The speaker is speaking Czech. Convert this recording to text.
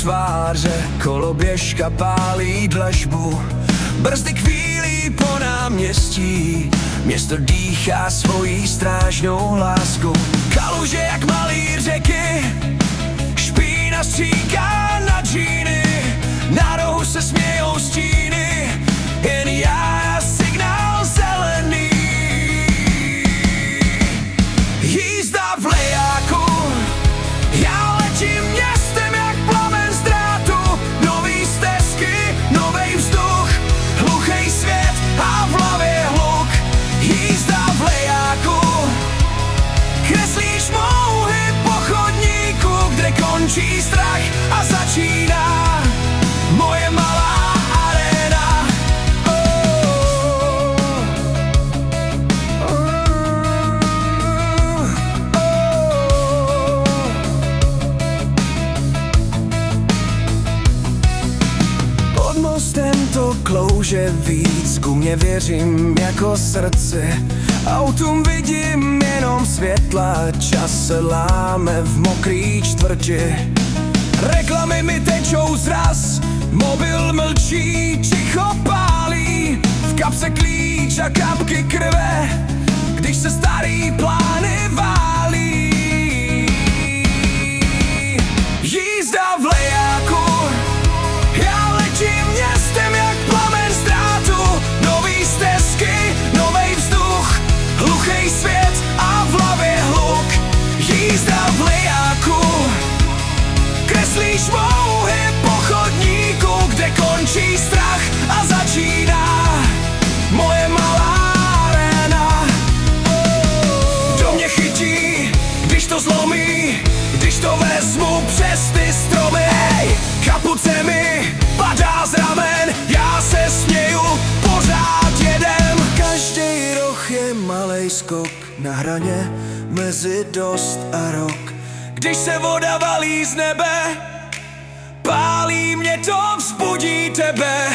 tváře, koloběžka pálí dlažbu. Brzdy kvílí po náměstí, město dýchá svojí strážnou lásku. Kaluže jak malý řeky, špína stříká na džíny, na rohu se smějou stíny, jen já signál zelený. Jízda v lejáku, já letím městem jak plamen z drátu. Nový stezky, novej vzduch, hluchej svět a v hlavě hluk. Jízda v lejáku, kreslíš mouhy po chodníku, kde končí strach a začíná moje malá aréna. Pod mostem to klouže víc, ku mně věřím jako srdce. Autům vidím jenom světla, čas se láme v mokrý čtvrti. Reklamy mi tečou zraz, mobil mlčí, ticho pálí, v kapse klíč a kapky krve, když se starý plány válí. Jízda v lejáku, já letím městem jak plamen z drátu. Nový stezky, novej vzduch, hluchej svět a v hlavě hluk. Jízda v lejáku, kreslíš mouhy po chodníku, kde končí strach a začíná moje malá aréna. Do mě chytí, když to zlomí, když to vezmu přes ty stromy. Kapuce mi padá z ramen, já se směju, pořád jedem. Každý roh je malej skok na hraně mezi dost a rok. Když se voda valí z nebe, pálí mě to, vzbudí tebe.